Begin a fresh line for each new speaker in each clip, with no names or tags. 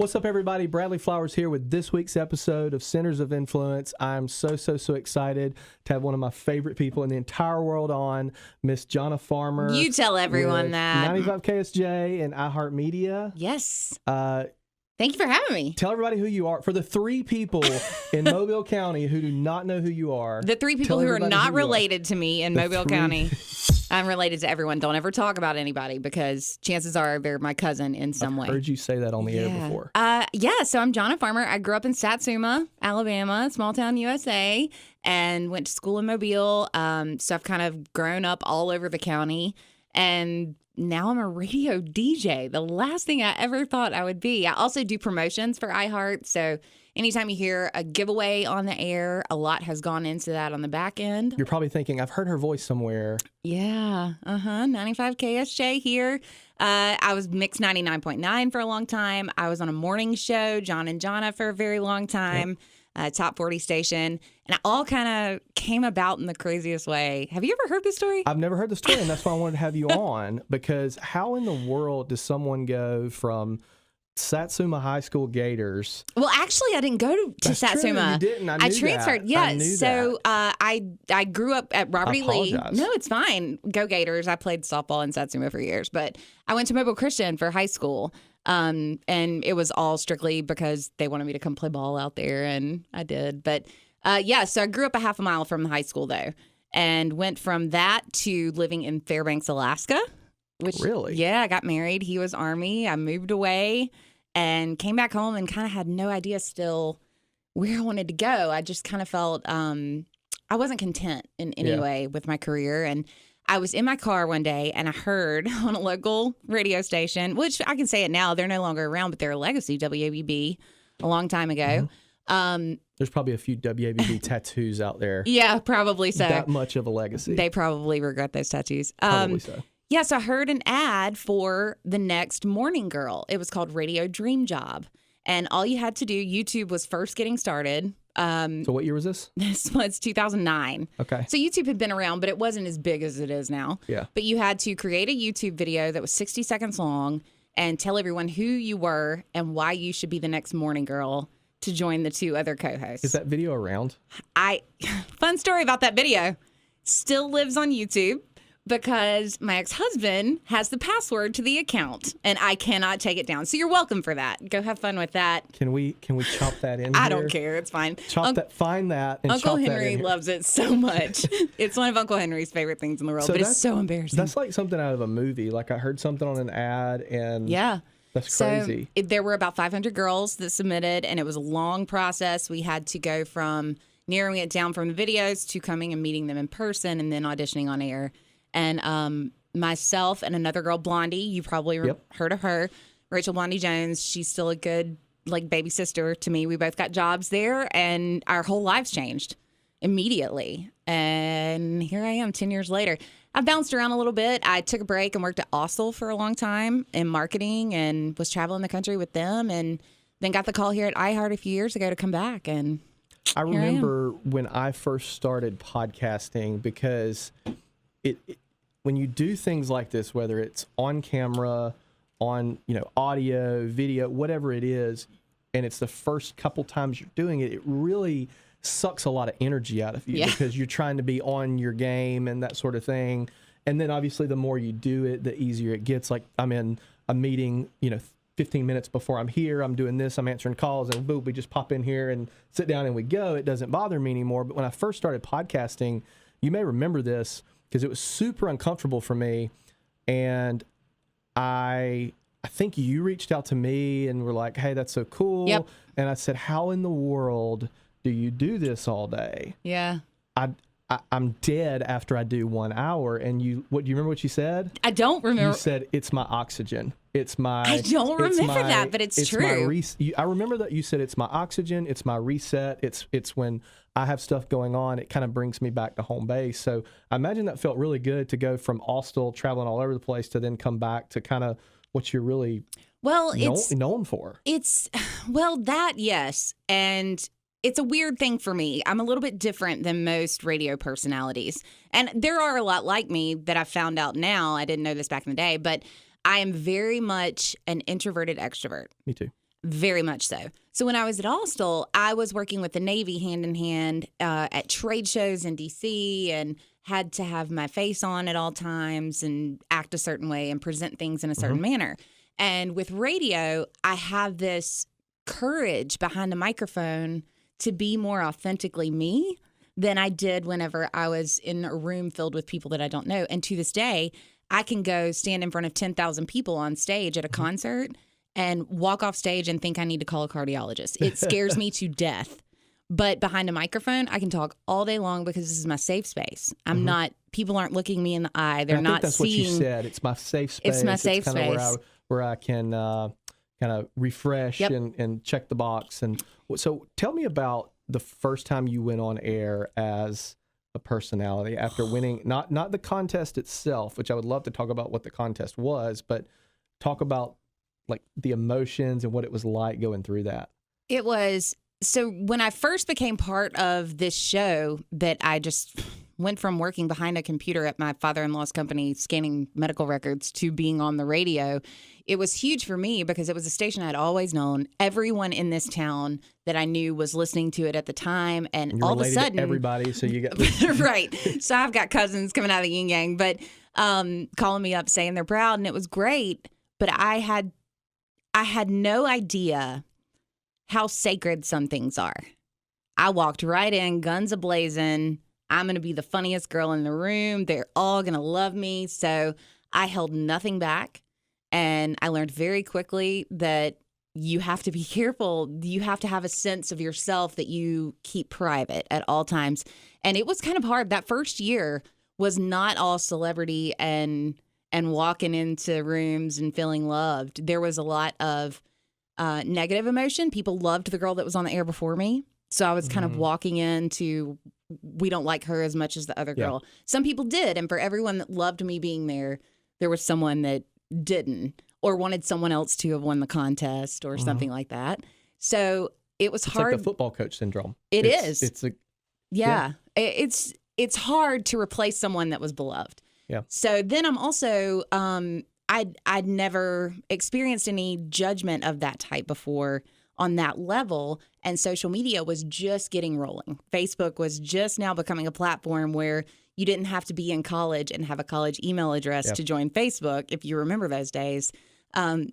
What's up, everybody? Bradley Flowers here with this week's episode of Centers of Influence. I'm so excited to have one of my favorite people in the entire world on, Miss Johnna Farmer.
You tell everyone that.
95 KSJ and Iheart Media.
Yes. Thank you for having me.
Tell everybody who you are. For the 3 people in Mobile County who do not know who you are.
The 3 people who are not related to me in Mobile County. I'm related to everyone. Don't ever talk about anybody because chances are they're my cousin in some way.
I've heard you say that on the air before.
So I'm Johnna Farmer. I grew up in Satsuma, Alabama, small town USA, and went to school in Mobile. So I've kind of grown up all over the county. And now I'm a radio DJ, the last thing I ever thought I would be. I also do promotions for Iheart. So anytime you hear a giveaway on the air, a lot has gone into that on the back end.
You're probably thinking, I've heard her voice somewhere.
Yeah. 95 KSJ here. I was Mix 99.9 for a long time. I was on a morning show, John and Johnna, for a very long time. Top 40 station. And it all kind of came about in the craziest way. Have you ever heard this story?
I've never heard the story, and that's why I wanted to have you on, because how in the world does someone go from Satsuma High School Gators?
Well, actually, I didn't go to Satsuma.
True, you didn't. I
transferred.
That.
Yeah.
I knew
so I grew up at Robert E. Lee. No, it's fine. Go Gators. I played softball in Satsuma for years, but I went to Mobile Christian for high school. And it was all strictly because they wanted me to come play ball out there, and I did. But so I grew up a half a mile from the high school, though, and went from that to living in Fairbanks, Alaska.
Really?
Yeah, I got married. He was Army. I moved away and came back home and kind of had no idea still where I wanted to go. I just kind of felt I wasn't content in any way with my career. And I was in my car one day and I heard on a local radio station, which I can say it now, they're no longer around, but they're a legacy, WABB, a long time ago. Mm-hmm.
There's probably a few WABB tattoos out there.
Yeah, probably so.
That much of a legacy.
They probably regret those tattoos.
Probably so.
Yeah, so I heard an ad for the next morning girl. It was called Radio Dream Job. And all you had to do, YouTube was first getting started.
So what year was this?
This was 2009.
Okay.
So YouTube had been around, but it wasn't as big as it is now.
Yeah.
But you had to create a YouTube video that was 60 seconds long and tell everyone who you were and why you should be the next morning girl to join the 2 other co-hosts.
Is that video around?
Fun story about that video. Still lives on YouTube. Because my ex-husband has the password to the account, and I cannot take it down. So you're welcome for that. Go have fun with that.
Can we chop that in?
I don't care. It's fine.
Find that. And
Uncle
chop
Henry
that in
loves it so much. It's one of Uncle Henry's favorite things in the world, but it's so embarrassing.
That's like something out of a movie. Like I heard something on an ad, and that's crazy.
So there were about 500 girls that submitted, and it was a long process. We had to go from narrowing it down from the videos to coming and meeting them in person, and then auditioning on air. And myself and another girl, Blondie, you probably heard of her, Rachel Blondie Jones. She's still a good baby sister to me. We both got jobs there, and our whole lives changed immediately. And here I am 10 years later. I bounced around a little bit. I took a break and worked at Austell for a long time in marketing and was traveling the country with them, and then got the call here at Iheart a few years ago to come back. And
I remember when I first started podcasting, because when you do things like this, whether it's on camera, on audio, video, whatever it is, and it's the first couple times you're doing it, it really sucks a lot of energy out of you because you're trying to be on your game and that sort of thing. And then obviously the more you do it, the easier it gets. Like I'm in a meeting, 15 minutes before I'm here, I'm doing this, I'm answering calls, and boom, we just pop in here and sit down and we go. It doesn't bother me anymore. But when I first started podcasting, you may remember this, because it was super uncomfortable for me. And I think you reached out to me and were like, hey, that's so cool.
Yep.
And I said, how in the world do you do this all day?
Yeah.
I'm dead after I do 1 hour. And do you remember what you said?
I don't remember.
You said, it's my oxygen.
I don't remember that, but it's true.
I remember that you said it's my oxygen, it's my reset, it's when I have stuff going on, it kind of brings me back to home base. So I imagine that felt really good to go from Austell, traveling all over the place, to then come back to kind of what you're really known for.
Yes. And it's a weird thing for me. I'm a little bit different than most radio personalities. And there are a lot like me that I've found out now. I didn't know this back in the day, but I am very much an introverted extrovert.
Me too.
Very much so. So when I was at Allstal, I was working with the Navy hand in hand at trade shows in D.C. and had to have my face on at all times and act a certain way and present things in a certain manner. And with radio, I have this courage behind a microphone to be more authentically me than I did whenever I was in a room filled with people that I don't know. And to this day, I can go stand in front of 10,000 people on stage at a concert and walk off stage and think I need to call a cardiologist. It scares me to death. But behind a microphone, I can talk all day long because this is my safe space. I'm not, people aren't looking me in the eye. They're not
that's
seeing.
What you said. It's my safe space.
It's my safe
kinda
space.
Where I can kind of refresh and check the box. And so tell me about the first time you went on air as a personality after winning, not the contest itself, which I would love to talk about what the contest was, but talk about like the emotions and what it was like going through that.
It was, so when I first became part of this show that I just went from working behind a computer at my father-in-law's company scanning medical records to being on the radio, it was huge for me because it was a station I'd always known. Everyone in this town that I knew was listening to it at the time, and
you're
all of a sudden,
to everybody, so you got
right. So I've got cousins coming out of the yin yang, but calling me up saying they're proud, and it was great. But I had no idea how sacred some things are. I walked right in, guns a-blazing. I'm going to be the funniest girl in the room. They're all going to love me. So I held nothing back. And I learned very quickly that you have to be careful. You have to have a sense of yourself that you keep private at all times. And it was kind of hard. That first year was not all celebrity and walking into rooms and feeling loved. There was a lot of negative emotion. People loved the girl that was on the air before me. So I was kind of walking into, we don't like her as much as the other girl. Some people did. And for everyone that loved me being there, there was someone that didn't or wanted someone else to have won the contest or something like that. So it was hard.
It's like the football coach syndrome.
It's
It's
it's hard to replace someone that was beloved.
Yeah.
So then I'm also, I'd never experienced any judgment of that type before on that level. And social media was just getting rolling. Facebook was just now becoming a platform where you didn't have to be in college and have a college email address to join Facebook, if you remember those days.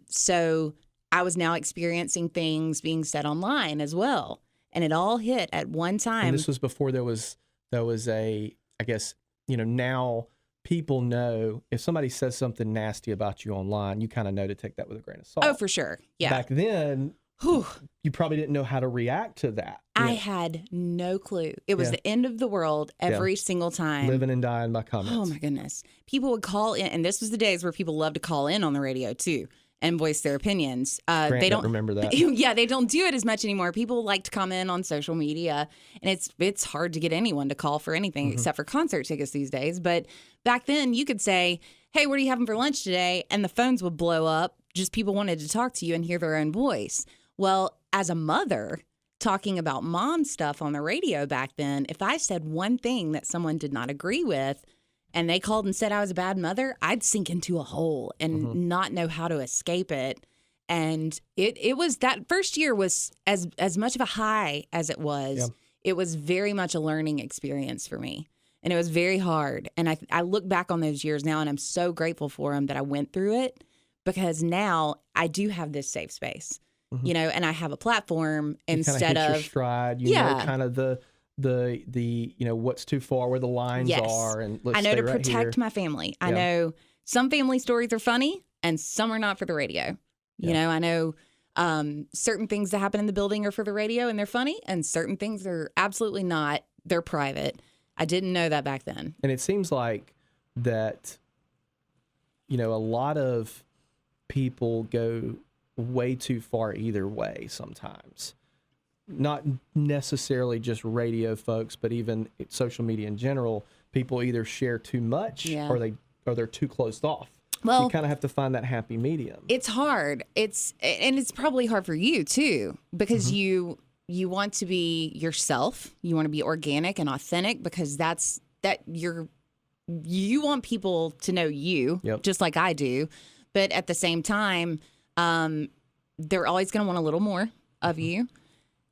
So I was now experiencing things being said online as well. And it all hit at one time.
And this was before there was a, I guess, now people know if somebody says something nasty about you online, you kind of know to take that with a grain of salt.
Oh, for sure. Yeah.
Back then, you probably didn't know how to react to that.
I had no clue. It was the end of the world every single time.
Living and dying by comments.
Oh, my goodness. People would call in, and this was the days where people loved to call in on the radio, too, and voice their opinions.
They don't remember that.
Yeah, they don't do it as much anymore. People like to come in on social media, and it's hard to get anyone to call for anything except for concert tickets these days. But back then, you could say, hey, what are you having for lunch today? And the phones would blow up. Just people wanted to talk to you and hear their own voice. Well, as a mother, talking about mom stuff on the radio back then, if I said one thing that someone did not agree with and they called and said I was a bad mother, I'd sink into a hole and not know how to escape it. And it was, that first year was as much of a high as it was. Yeah. It was very much a learning experience for me. And it was very hard. And I look back on those years now and I'm so grateful for them that I went through it, because now I do have this safe space. And I have a platform instead of
your stride. You know, kind of the what's too far, where the lines are, and let's
I know
stay
to
right
protect
here.
my family. I know some family stories are funny and some are not for the radio. You know, I know certain things that happen in the building are for the radio and they're funny, and certain things are absolutely not. They're private. I didn't know that back then.
And it seems like that, a lot of people go way too far either way sometimes. Not necessarily just radio folks, but even social media in general. People either share too much or they're too closed off. Well, you kind of have to find that happy medium. It's
hard. It's probably hard for you too, because you want to be yourself. You want to be organic and authentic, because you want people to know you, just like I do. But at the same time, they're always going to want a little more of you.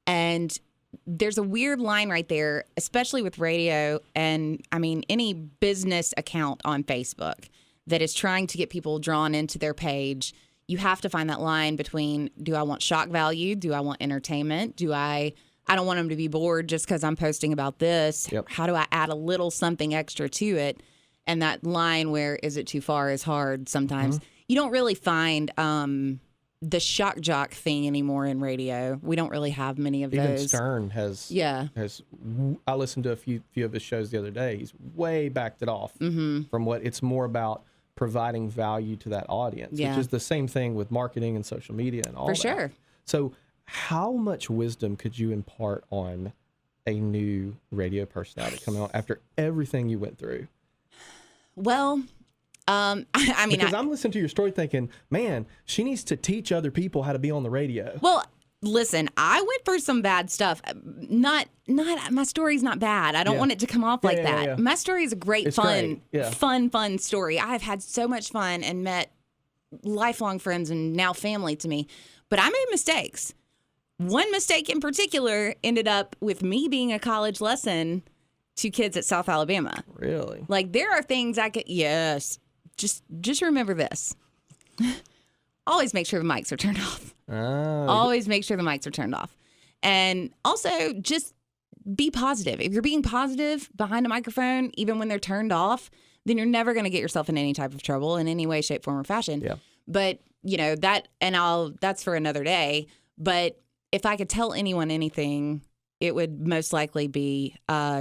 And there's a weird line right there, especially with radio and, I mean, any business account on Facebook that is trying to get people drawn into their page. You have to find that line between, do I want shock value? Do I want entertainment? I don't want them to be bored just because I'm posting about this.
Yep.
How do I add a little something extra to it? And that line where is it too far is hard sometimes. You don't really find the shock jock thing anymore in radio. We don't really have many of
Even
those.
Stern has. I listened to a few of his shows the other day. He's way backed it off from what it's more about providing value to that audience, which is the same thing with marketing and social media and all that. For sure. So how much wisdom could you impart on a new radio personality coming on after everything you went through?
Well, I mean,
because I'm listening to your story thinking, man, she needs to teach other people how to be on the radio.
Well, listen, I went through some bad stuff. Not my story's not bad. I don't want it to come off like that. Yeah. My story is a great, fun story. I've had so much fun and met lifelong friends and now family to me. But I made mistakes. One mistake in particular ended up with me being a college lesson to kids at South Alabama.
Really?
Like, there are things I could, just remember this. Always make sure the mics are turned off. Always make sure the mics are turned off. And also, just be positive. If you're being positive behind a microphone, even when they're turned off, then you're never going to get yourself in any type of trouble in any way, shape, form, or fashion.
Yeah.
But, that's for another day. But if I could tell anyone anything, it would most likely be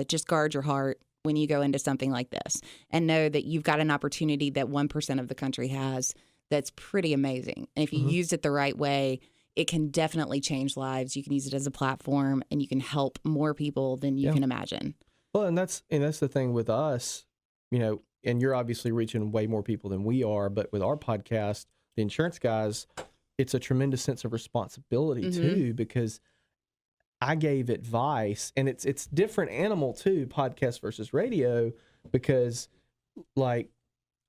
just guard your heart when you go into something like this and know that you've got an opportunity that 1% of the country has that's pretty amazing. And if you use it the right way, it can definitely change lives. You can use it as a platform and you can help more people than you can imagine.
Well, and that's the thing with us, and you're obviously reaching way more people than we are, but with our podcast, The Insurance Guys, it's a tremendous sense of responsibility too, because I gave advice, and it's different animal too, podcast versus radio, because like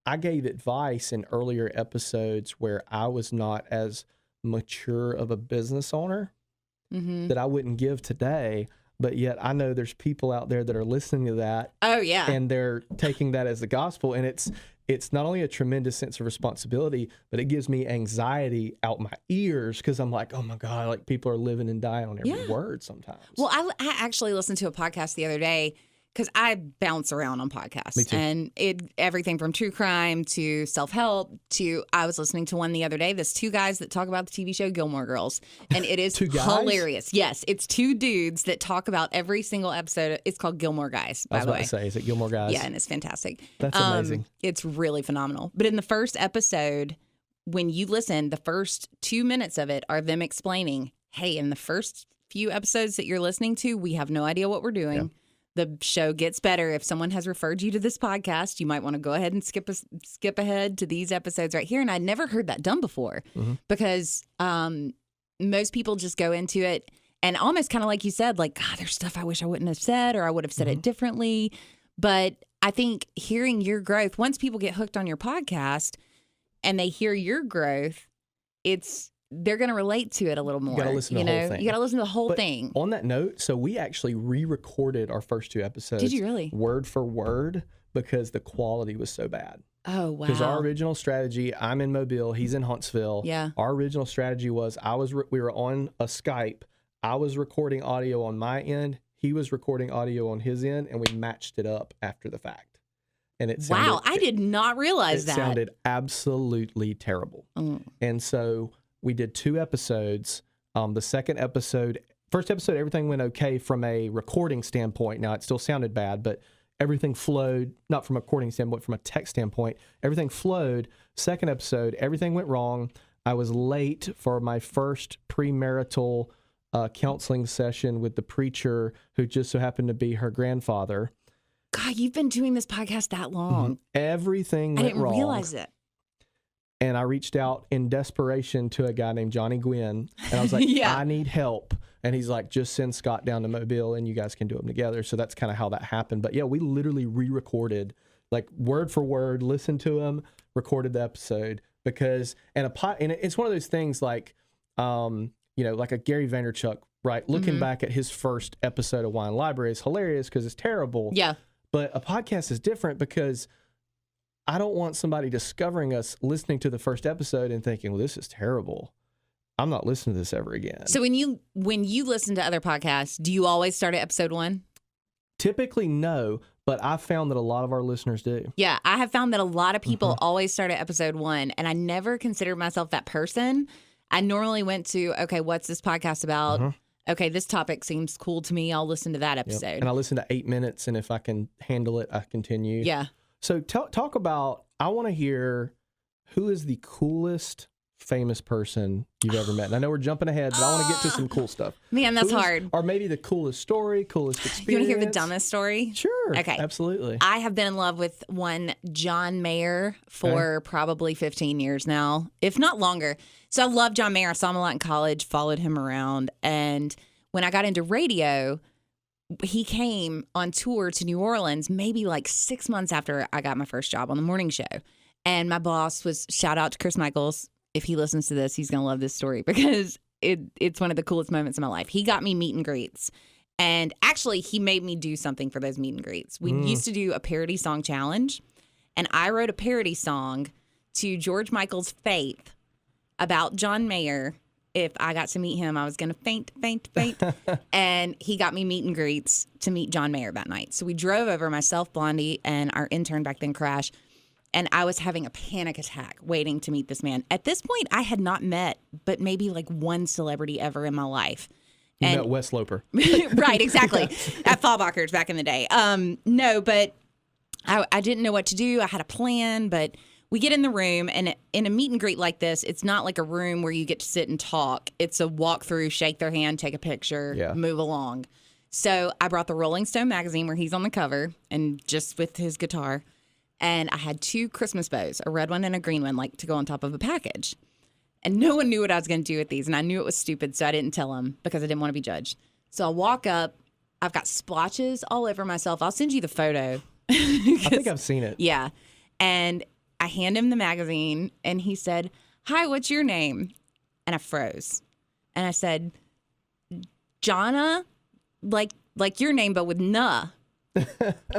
I gave advice in earlier episodes where I was not as mature of a business owner that I wouldn't give today. But yet I know there's people out there that are listening to that.
Oh, yeah.
And they're taking that as the gospel. And it's not only a tremendous sense of responsibility, but it gives me anxiety out my ears because I'm like, oh my God, like people are living and dying on every word sometimes.
Well, I actually listened to a podcast the other day because I bounce around on podcasts.
Me too.
And everything from true crime to self-help to, I was listening to one the other day. There's two guys that talk about the TV show Gilmore Girls. And it is hilarious. Yes, it's two dudes that talk about every single episode. It's called Gilmore Guys, by the way.
I was about to say, is it Gilmore Guys?
Yeah, and it's fantastic.
That's amazing.
It's really phenomenal. But in the first episode, when you listen, the first 2 minutes of it are them explaining, hey, in the first few episodes that you're listening to, we have no idea what we're doing. Yeah. The show gets better. If someone has referred you to this podcast, you might want to go ahead and skip ahead to these episodes right here. And I'd never heard that done before because most people just go into it and almost kind of like you said, like, God, there's stuff I wish I wouldn't have said or I would have said it differently. But I think hearing your growth, once people get hooked on your podcast and they hear your growth, they're going to relate to it a little more.
You got to listen to the whole thing.
You got to listen to the whole thing.
On that note, so we actually re-recorded our first two episodes.
Did you really?
Word for word, because the quality was so bad.
Oh, wow.
Because our original strategy, I'm in Mobile, he's in Huntsville.
Yeah.
Our original strategy was we were on a Skype. I was recording audio on my end. He was recording audio on his end, and we matched it up after the fact. And it sounded,
I did not realize that.
It sounded absolutely terrible. And so we did 2 episodes. The first episode, everything went okay from a recording standpoint. Now, it still sounded bad, but everything flowed, not from a recording standpoint, from a text standpoint. Everything flowed. Second episode, everything went wrong. I was late for my first premarital counseling session with the preacher who just so happened to be her grandfather.
God, you've been doing this podcast that long.
Everything went wrong.
I didn't realize it.
And I reached out in desperation to a guy named Johnny Gwynn. And I was like, I need help. And he's like, just send Scott down to Mobile and you guys can do them together. So that's kind of how that happened. But yeah, we literally re-recorded, like word for word, listened to him, recorded the episode. Because, and it's one of those things like, like a Gary Vaynerchuk, right? Looking back at his first episode of Wine Library is hilarious because it's terrible.
Yeah.
But a podcast is different because I don't want somebody discovering us listening to the first episode and thinking, well, this is terrible. I'm not listening to this ever again.
So when you listen to other podcasts, do you always start at episode 1?
Typically, no, but I've found that a lot of our listeners do.
Yeah, I have found that a lot of people always start at episode 1, and I never considered myself that person. I normally went to, okay, what's this podcast about? Okay, this topic seems cool to me. I'll listen to that episode.
Yep. And I listen to 8 minutes, and if I can handle it, I continue.
Yeah.
So talk about, I want to hear who is the coolest famous person you've ever met. And I know we're jumping ahead, but I want to get to some cool stuff.
Man, that's hard.
Or maybe the coolest story, coolest experience.
You want to hear the dumbest story?
Sure.
Okay.
Absolutely.
I have been in love with one John Mayer for probably 15 years now, if not longer. So I love John Mayer. I saw him a lot in college, followed him around. And when I got into radio, he came on tour to New Orleans maybe like 6 months after I got my first job on the morning show. And my boss was, shout out to Chris Michaels. If he listens to this, he's going to love this story because it's one of the coolest moments in my life. He got me meet and greets. And actually, he made me do something for those meet and greets. We used to do a parody song challenge. And I wrote a parody song to George Michael's Faith about John Mayer. If I got to meet him, I was going to faint. And he got me meet and greets to meet John Mayer that night. So we drove over, myself, Blondie, and our intern back then, Crash. And I was having a panic attack waiting to meet this man. At this point, I had not met but maybe like one celebrity ever in my life.
You met Wes Loper.
Right, exactly. At Fallbacher's back in the day. No, but I didn't know what to do. I had a plan, but we get in the room, and in a meet and greet like this, it's not like a room where you get to sit and talk. It's a walk through, shake their hand, take a picture, move along. So I brought the Rolling Stone magazine where he's on the cover and just with his guitar. And I had 2 Christmas bows, a red one and a green one, like to go on top of a package. And no one knew what I was going to do with these. And I knew it was stupid, so I didn't tell them because I didn't want to be judged. So I walk up. I've got splotches all over myself. I'll send you the photo.
I think I've seen it.
Yeah. And I hand him the magazine, and he said, "Hi, what's your name?" And I froze. And I said, "Johnna, like your name, but with nah."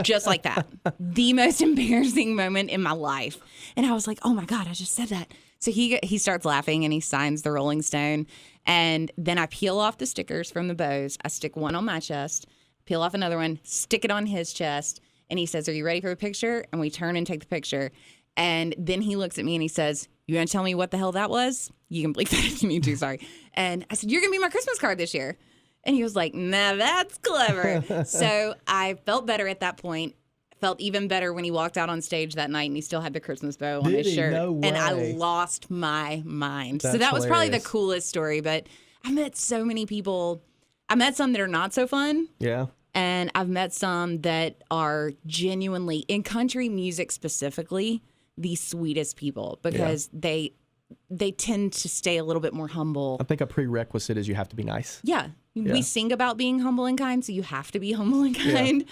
Just like that. The most embarrassing moment in my life. And I was like, oh my God, I just said that. So he starts laughing and he signs the Rolling Stone. And then I peel off the stickers from the bows. I stick one on my chest, peel off another one, stick it on his chest. And he says, "Are you ready for the picture?" And we turn and take the picture. And then he looks at me and he says, "You going to tell me what the hell that was?" You can bleep that if you need to, sorry. And I said, "You're going to be my Christmas card this year." And he was like, "Nah, that's clever." So I felt better at that point. Felt even better when he walked out on stage that night and he still had the Christmas bow on his shirt.
No way.
And I lost my mind.
That's
so that was probably the
hilarious.
coolest story. But I met so many people. I met some that are not so fun.
Yeah.
And I've met some that are genuinely, in country music specifically, the sweetest people because they tend to stay a little bit more humble.
I think a prerequisite is you have to be nice.
Yeah. We sing about being humble and kind, so you have to be humble and kind.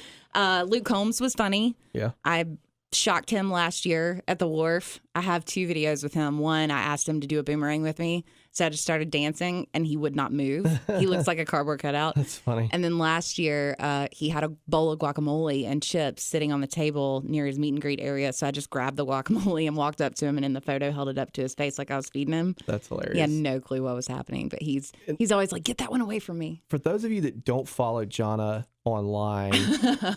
Luke Combs was funny.
Yeah.
I shocked him last year at the Wharf. I have 2 videos with him. One, I asked him to do a boomerang with me, so I just started dancing, and he would not move. He looks like a cardboard cutout.
That's funny.
And then last year, he had a bowl of guacamole and chips sitting on the table near his meet and greet area, so I just grabbed the guacamole and walked up to him, and in the photo, held it up to his face like I was feeding him.
That's hilarious.
He had no clue what was happening, but he's always like, "Get that one away from me."
For those of you that don't follow Johnna online,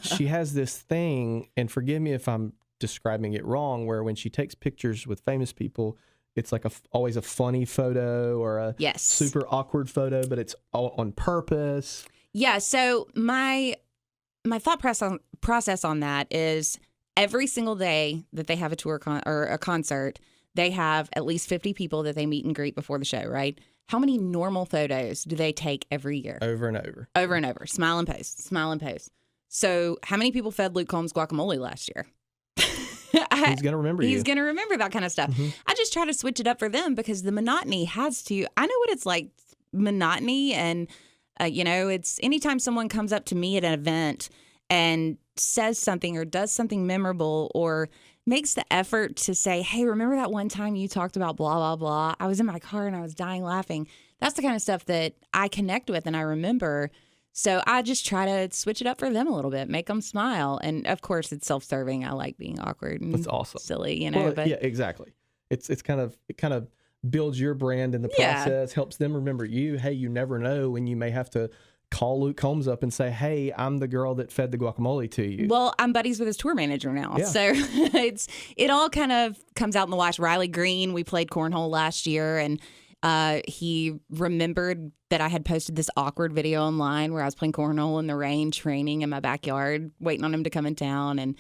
she has this thing, and forgive me if I'm describing it wrong, where when she takes pictures with famous people, it's like always a funny photo or a super awkward photo, but it's all on purpose.
Yeah. So my thought process on that is every single day that they have a tour or a concert, they have at least 50 people that they meet and greet before the show, right? How many normal photos do they take every year?
Over and over.
Over and over. Smile and post. Smile and post. So how many people fed Luke Combs guacamole last year?
He's going to remember you.
He's going to remember that kind of stuff. Mm-hmm. I just try to switch it up for them because the monotony has to. I know what it's like, monotony. And, it's anytime someone comes up to me at an event and says something or does something memorable or makes the effort to say, "Hey, remember that one time you talked about blah, blah, blah? I was in my car and I was dying laughing." that's the kind of stuff that I connect with and I remember. So I just try to switch it up for them a little bit, make them smile. And of course, it's self-serving. I like being awkward and
That's awesome.
silly, you know.
Well,
but
yeah, exactly. It kind of builds your brand in the process, helps them remember you. Hey, you never know when you may have to call Luke Combs up and say, hey, I'm the girl that fed the guacamole to you.
Well, I'm buddies with his tour manager now.
Yeah.
So it all kind of comes out in the wash. Riley Green, we played cornhole last year, and he remembered that I had posted this awkward video online where I was playing cornhole in the rain, training in my backyard, waiting on him to come in town. And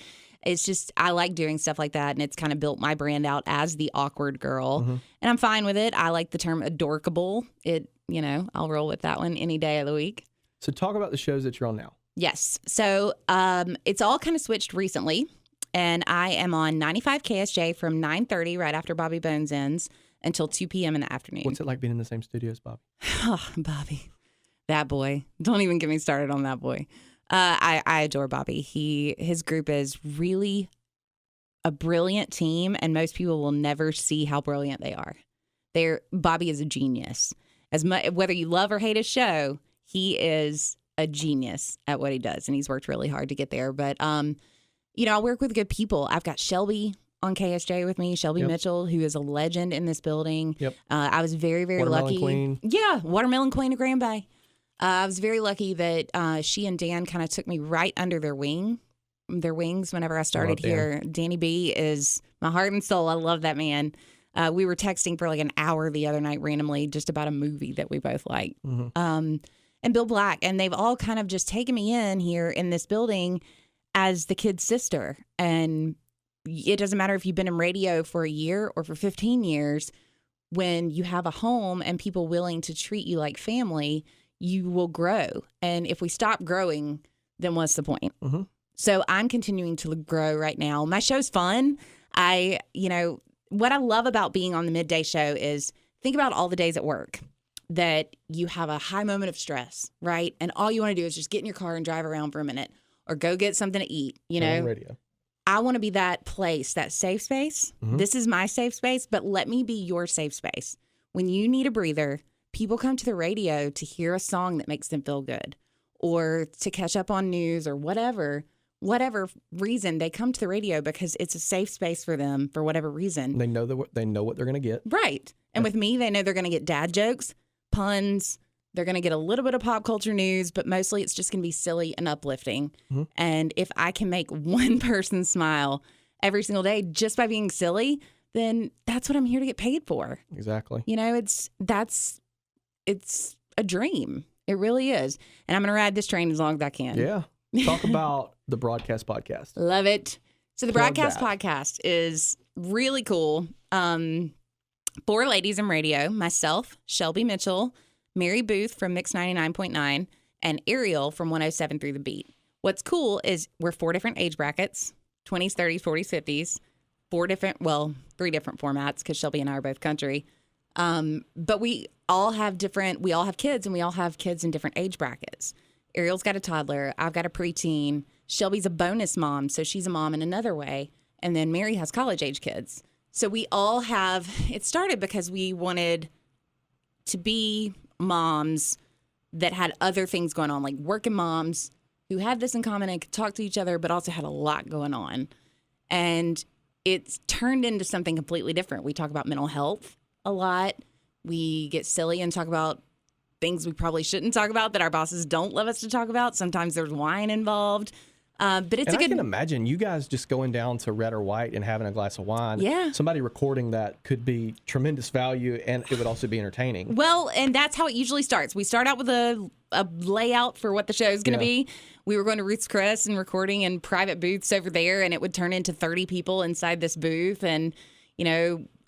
it's just, I like doing stuff like that. And it's kind of built my brand out as the awkward girl. And I'm fine with it. I like the term adorkable. I'll roll with that one any day of the week.
So talk about the shows that you're on now.
Yes. So it's all kind of switched recently. And I am on 95 KSJ from 9:30 right after Bobby Bones ends until 2 p.m. in the afternoon.
What's it like being in the same studio as Bobby?
Oh, Bobby. That boy. Don't even get me started on that boy. I adore Bobby. His group is really a brilliant team, and most people will never see how brilliant they are. Bobby is a genius. Whether you love or hate his show, he is a genius at what he does, and he's worked really hard to get there. But I work with good people. I've got Shelby on KSJ with me, Shelby Mitchell, who is a legend in this building.
Yep.
I was very, very
Watermelon
lucky.
Queen.
Yeah, Watermelon Queen of Grand Bay. I was very lucky that she and Dan kind of took me right under their wings whenever I started here. Danny B is my heart and soul. I love that man. We were texting for like an hour the other night randomly just about a movie that we both like. And Bill Black. And they've all kind of just taken me in here in this building as the kid's sister. And it doesn't matter if you've been in radio for a year or for 15 years. When you have a home and people willing to treat you like family, you will grow. And if we stop growing, then what's the point? So I'm continuing to grow right now. My show's fun. What I love about being on the midday show is think about all the days at work that you have a high moment of stress, right? And all you want to do is just get in your car and drive around for a minute or go get something to eat,
Radio.
I want to be that place, that safe space. This is my safe space, but let me be your safe space. When you need a breather, people come to the radio to hear a song that makes them feel good or to catch up on news or whatever reason they come to the radio because it's a safe space for them for whatever reason.
They know what they're going to get.
Right. And with me, they know they're going to get dad jokes, puns. They're going to get a little bit of pop culture news, but mostly it's just going to be silly and uplifting. And if I can make one person smile every single day just by being silly, then that's what I'm here to get paid for.
Exactly.
It's a dream. It really is. And I'm going to ride this train as long as I can.
Yeah. Talk about the Broadcast Podcast.
Love it. So the Broadcast Podcast is really cool. 4 ladies in radio, myself, Shelby Mitchell, Mary Booth from Mix 99.9, and Ariel from 107 Through the Beat. What's cool is we're 4 different age brackets, 20s, 30s, 40s, 50s, 3 different formats because Shelby and I are both country. But we all have kids, and we all have kids in different age brackets. Ariel's got a toddler. I've got a preteen. Shelby's a bonus mom, so she's a mom in another way. And then Mary has college-age kids. So we all have – it started because we wanted to be moms that had other things going on, like working moms who had this in common and could talk to each other but also had a lot going on. And it's turned into something completely different. We talk about mental health a lot. We get silly and talk about things we probably shouldn't talk about that our bosses don't love us to talk about. Sometimes there's wine involved. But it's
I can imagine you guys just going down to Red or White and having a glass of wine.
Yeah.
Somebody recording that could be tremendous value, and it would also be entertaining.
Well, and that's how it usually starts. We start out with a layout for what the show is going to be. We were going to Ruth's Chris and recording in private booths over there, and it would turn into 30 people inside this booth, and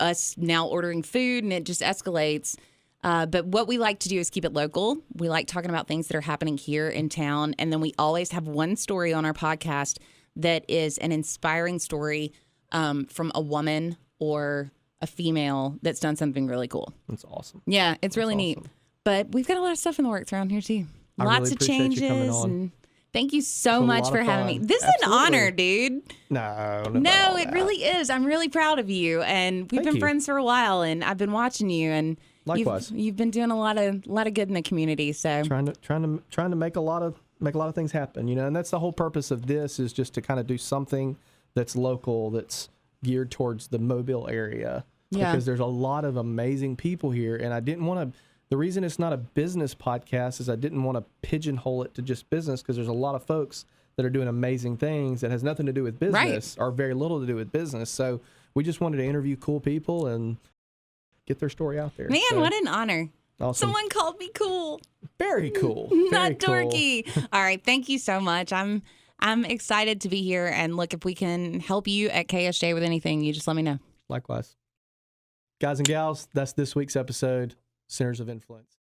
us now ordering food, and it just escalates. But what we like to do is keep it local. We like talking about things that are happening here in town. And then we always have one story on our podcast that is an inspiring story from a woman or a female that's done something really cool.
That's awesome.
Yeah, it's really neat. But we've got a lot of stuff in the works around here, too. Lots of changes. And thank you so much for having me. This is an honor, dude.
No,
it really is. I'm really proud of you. And we've been friends for a while, and I've been watching you. And
Likewise.
You've been doing a lot of good in the community. So
trying to make a lot of things happen, and that's the whole purpose of this, is just to kind of do something that's local, that's geared towards the Mobile area.
Yeah.
Because there's a lot of amazing people here, and I didn't want to. The reason it's not a business podcast is I didn't want to pigeonhole it to just business, because there's a lot of folks that are doing amazing things that has nothing to do with business or very little to do with business. So we just wanted to interview cool people and get their story out there.
Man, what an honor.
Awesome.
Someone called me cool.
Very cool.
Not
Very cool.
dorky. All right. Thank you so much. I'm excited to be here. And look, if we can help you at KSJ with anything, you just let me know.
Likewise. Guys and gals, that's this week's episode, Centers of Influence.